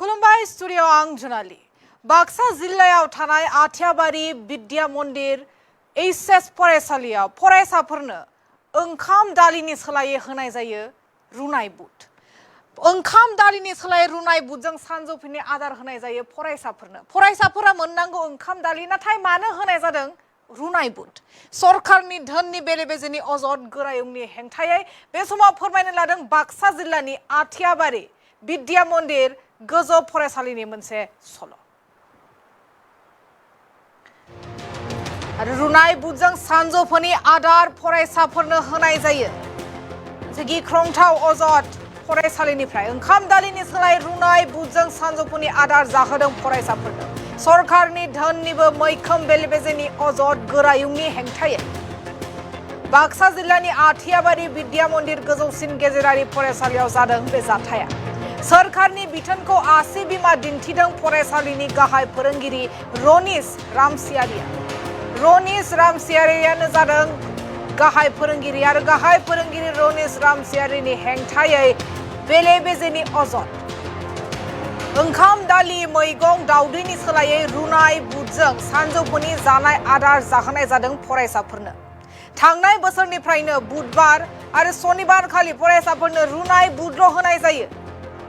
खुलुमबाय स्टुडिअ आं जुनाली बाक्सा जिल्लायाव थानाय आथियाबारि विद्या मन्दिर एचएस फरायसालियाव फरायसाफोरनो ओंखाम दालिनि सोलायै होनाय जायो रुनाय बुट ओंखाम दालिनि सोलायै रुनाय बुटजों सानजौफुनि आदार होनाय जायो फरायसाफोरा मोननांगौ ओंखाम दालि नाथाय मानो होनाय जादों रुनाय बुट सरकारनि धोननि बेले-बेजेनि अजद गोरायुंनि हेंथायै बे समाव फोरमायनो लादों बाक्सा जिल्लानि आथियाबारि विद्या मन्दिर गोजौ फरायसालिनि मोनसे सल' आरो रुनाय बुटजों सानजौफुनि आदार फरायसाफोरनो होनाय जायो गिख्रंथाव अजद फरायसालिनिफ्राय ओंखाम दालिनि सोलाय रुनाय बुटजों सानजौफुनि आदार जाहोदों फरायसाफोरनो सरकारनि धोननिबो मैखोम बेले-बेजेनि अजद गोरायुंनि हेंथायै बाक्सा जिल्लानि आथियाबारि विद्या मन्दिर गोजौसिन गेजेरारि फरायसालियाव जादों बे जाथाया सरकारनि बिथोनखौ आसि बिमा दिन्थिदों फरायसालिनि गाहाय फोरोंगिरि रनिस रामसियारियानो जादों गाहाय फोरोंगिरि आरो गाहाय फोरोंगिरि रनिस रामसियारिनि हेंथायै बेले-बेजेनि अजद ओंखाम दालि मैगं दावदैनि सोलायै रुनाय बुटजों सानजौफुनि जानाय आदार जाहोनाय जादों फरायसाफोरनो थांनाय बोसोरनिफ्रायनो बुधबार आरो सनिबार खालि फरायसाफोरनो रुनाय बुटल' होनाय जायो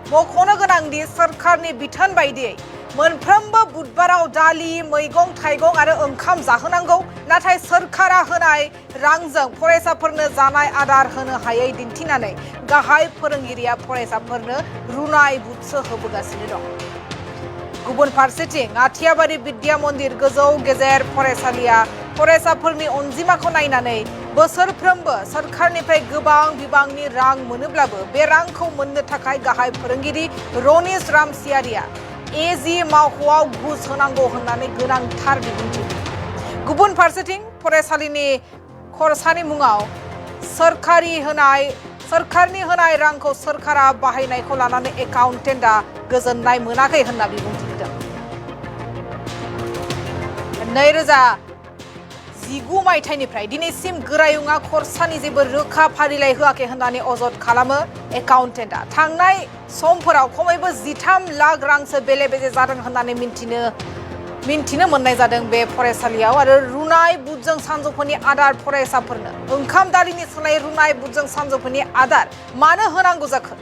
मख'नो गोनांदि सरकारनि बिथोन बायदियै मोनफ्रोमबो बुधबाराव दालि मैगं थाइगं आरो ओंखाम जाहोनांगौ नाथाय सरकारा होनाय रांजों फरायसाफोरनो जानाय आदार होनो हायै दिन्थिनानै गाहाय फोरोंगिरिया फरायसाफोरनो रुनाय बुटसो होबोगासिनो दं गुबुन फारसेथिं आथियाबारि विद्या मन्दिर गोजौ गेजेर फरायसालिया फरायसाफोरनि अनजिमाखौ नायनानै बोसोरफ्रोमबो सरकारनिफ्राय गोबां बिबांनि रां मोनोब्लाबो बे रांखौ मोननो थाखाय गाहाय फोरोंगिरि रनिस रामसियारिया एजि मावख'आव घुस होनांगौ होननानै गोनांथार बिबुंथि गुबुन फारसेथिं फरायसालिनि खरसानि मुङाव सरकारनि होनाय रांखौ सरकारा बाहायनायखौ लानानै एकाउन्टेन्टआ गोजोननाय मोनाखै होनना बिबुंथि होदों 2019 मायथाइनिफ्राय दिनैसिम गोरायुंआ खरसानि जेबो रोखा फारिलाइ होआखै होननानै अजद खालामो एकाउन्टेन्टआ थांनाय समफोराव खमैबो 13 लाख रांसो बेले-बेजे जादों होननानै मिन्थिनो मोननाय जादों बे फरायसालियाव आरो रुनाय बुटजों सानजौफुनि आदार फरायसाफोरनो ओंखाम दालिनि सोलायै रुनाय बुटजों सानजौफुनि आदार मानो होनांगौ जाखो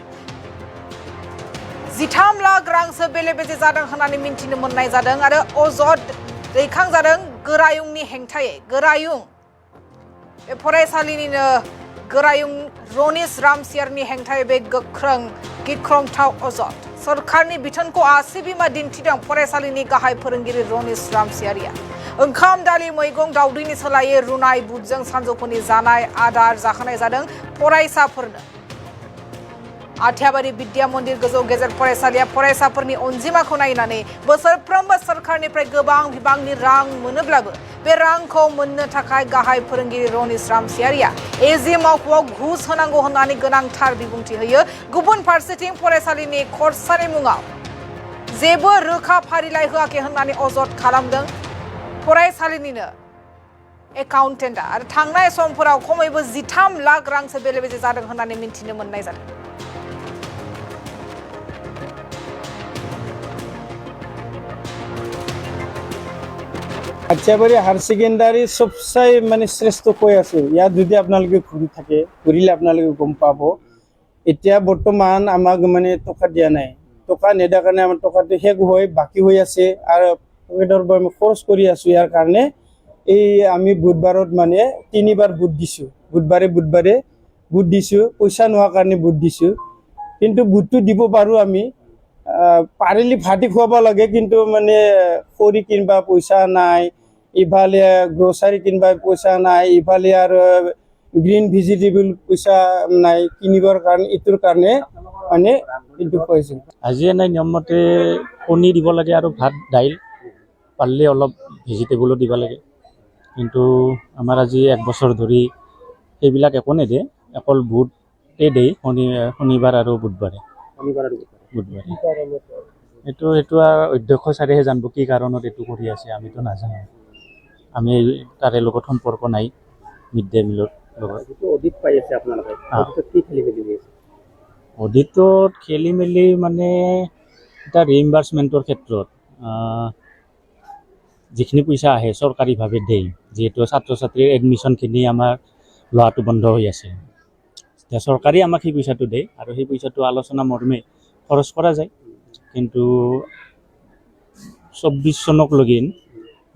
13 लाख रांसो बेले-बेजे जादों होननानै मिन्थिनो मोननाय जादों आरो अजद दैखांजादों गोरायुंनि हेंथायै गोरायुं बे फरायसालिनिनो गोरायुं रनिस रामसियारिनि हेंथायै बे गिख्रंथाव अजद सरकारनि बिथोनखौ आसि बिमा दिन्थिदों फरायसालिनि गाहाय फोरोंगिरि रनिस रामसियारिया ओंखाम दालि मैगं दावदैनि सोलायै रुनाय बुटजों सानजौफुनि जानाय आदार जाहोनाय जादों फरायसाफोरनो आथियाबारि विद्या मन्दिर गोजौ गेजेर फरायसालिया फरायसाफोरनि अनजिमाखौ नायनानै बोसोरफ्रोमबो सरकारनिफ्राय गोबां बिबांनि रां मोनोब्लाबो बे रांखौ मोननो थाखाय गाहाय फोरोंगिरि रनिस रामसियारिया एजि मावख'आव घुस होनांगौ होननानै गोनांथार बिबुंथि होयो गुबुन फारसेथिं फरायसालिनि खरसानि मुङाव जेबो रोखा फारिलाइ होआखै होननानै अजद खालामदों फरायसालिनिनो एकाउन्टेन्टआ आरो थांनाय समफोराव खमैबो 13 लाख रांसो बेले-बेजे जादों होननानै मिन्थिनो मोननाय जादों আচ্ছাবাড়ি হায়ার সেকেন্ডারি সবচাই মানে শ্রেষ্ঠ কৈ আছে ইয়াত যদি আপোনালোকে ঘূৰি থাকে ঘূৰিলে আপোনালোকে গম পাব এতিয়া বৰ্তমান আমাক মানে টকা দিয়া নাই টকা নেদাৰ কাৰণে আমাৰ টকাটো শেষ হৈ বাকি হৈ আছে আৰু পকেটৰ পৰা আমি খৰচ কৰি আছো ইয়াৰ কাৰণে এই আমি বুধবাৰত মানে 3বাৰ বুট দিছো বুধবাৰে বুট দিছো পইচা নোহোৱাৰ কাৰণে বুট দিছো কিন্তু বুটটো দিব পাৰো আমি পাৰিলে ভাতি খুৱাব লাগে কিন্তু মানে খৰি কিনবা পইচা নাই ইফালে গ্ৰোসাৰি কিনবা পইচা নাই ইফালে আৰ গ্ৰিন ভেজিটেবল পইচা নাই কিনিবৰ কাৰণে ইটোৰ কাৰণে মানে কিন্তু পইচা আজি নাই নিয়মতে কণী দিব লাগে আৰু ভাত দাইল পাৰলে অলপ ভেজিটেবলো দিব লাগে কিন্তু আমাৰ আজি এক বছৰ ধৰি এইবিলাক একো নেদে অকল বুটে দেই শনিবাৰ আৰু বুধবাৰে এইটো অধ্যক্ষ ছাৰেহে জানিব কি কাৰণত এইটো কৰি আছে আমিতো নাজানো আমি তাৰে লগত সম্পৰ্ক নাই মিড ডে মিলৰ লগত অডিট পাই আছে আপোনালোকে কি খেলি মেলি আছে অডিটত খেলি মেলি মানে এটা ৰিইম্বাৰ্চমেণ্টৰ ক্ষেত্ৰত যিখিনি পইচা আহে চৰকাৰীভাৱে দিয়ে, যিহেতু ছাত্ৰ ছাত্ৰীৰ এডমিশ্যনখিনি আমাৰ লোৱাটো বন্ধ হৈ আছে। এতিয়া চৰকাৰে আমাক সেই পইচাটো দিয়ে আৰু সেই পইচাটো আলোচনা মৰ্মে খৰচ কৰা যায়। কিন্তু 24 চনক লগিন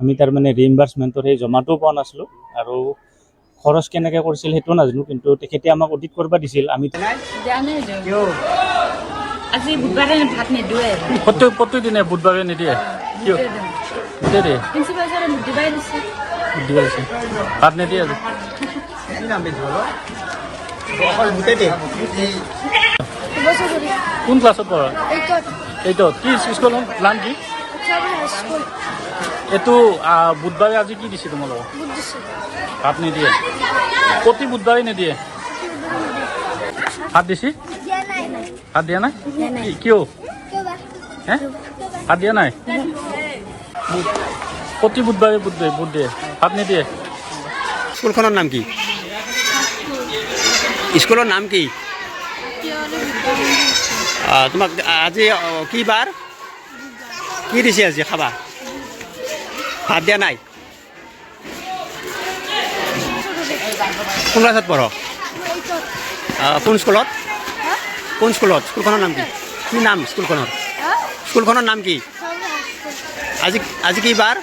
আমি তাৰমানে ৰিইম্বাৰ্চমেণ্টৰ সেই জমাটোও পোৱা নাছিলোঁ আৰু খৰচ কেনেকৈ কৰিছিল সেইটো নাজানো। কিন্তু তেখেতে আমাক অডিট কৰিব দিছিল। আমি আজি বুধবাৰে ভাত নিদিয়ে। প্ৰতিদিনে বুধবাৰে নিদিয়ে, কিয় নিদিয়ে? প্ৰিন্সিপাল ছাৰে দিবাই দিছে। ভাত নিদিয়ে আজি। কোন ক্লাছত পঢ়া? 8ত। কি স্কুলৰ নাম কি? এইটো বুধবাৰে আজি কি দিছে তোমালোকক? ভাত নিদিয়ে, প্ৰতি বুধবাৰে নিদিয়ে। ভাত দিছে? ভাত দিয়া নাই? কিয় হে ভাত দিয়া নাই? প্ৰতি বুধবাৰে বুধ দিয়ে, ভাত নিদিয়ে। স্কুলখনৰ নাম কি? স্কুলৰ নাম কি? তোমাক আজি কি বাৰ? কি দিছে আজি খাবা? ভাত দিয়া নাই? কোন ক্লাছত পঢ়? কোন স্কুলত? কোন স্কুলত? স্কুলখনৰ নাম কি? কি নাম স্কুলখনৰ? স্কুলখনৰ নাম কি? আজি কি বাৰ?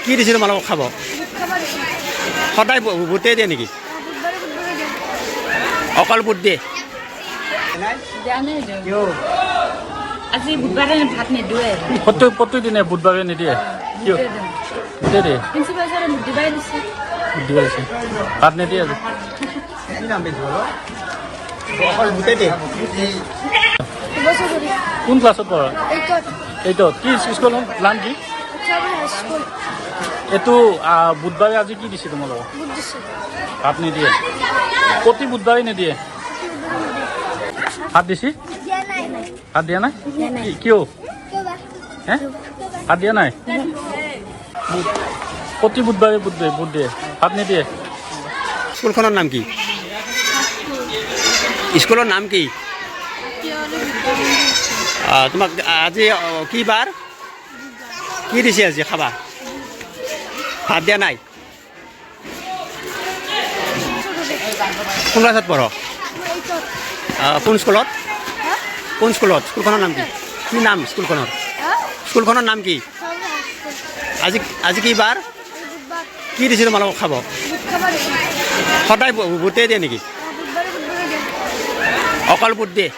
কি দিছে তোমালোকক খাব? সদায় বুটে দিয়ে নেকি? অকল বুট দিয়ে? আজি বুধবাৰে ভাত নিদিয়ে। প্ৰতিদিনে বুধবাৰে নিদিয়ে, কিয় নিদিয়ে? প্ৰিন্সিপাল ছাৰে দিবাই দিছে। ভাত নিদিয়ে আজি। কোন ক্লাছত পঢ়া? 8ত। কি স্কুলৰ নাম কি? এইটো বুধবাৰে আজি কি দিছে তোমালোকক? ভাত নিদিয়ে, প্ৰতি বুধবাৰে নিদিয়ে। ভাত দিছে? ভাত দিয়া নাই? কিয় হে ভাত দিয়া নাই? প্ৰতি বুধবাৰে বুধ দিয়ে, ভাত নিদিয়ে। স্কুলখনৰ নাম কি? স্কুলৰ নাম কি? তোমাক আজি কি বাৰ? কি দিছে আজি খাবা? ভাত দিয়া নাই? কোন ক্লাছত পঢ়? কোন স্কুলত? কোন স্কুলত? স্কুলখনৰ নাম কি? কি নাম স্কুলখনৰ? স্কুলখনৰ নাম কি? আজি কি বাৰ? কি দিছে তোমালোকক খাব? সদায় বুটে দিয়ে নেকি? অকল বুট দিয়ে?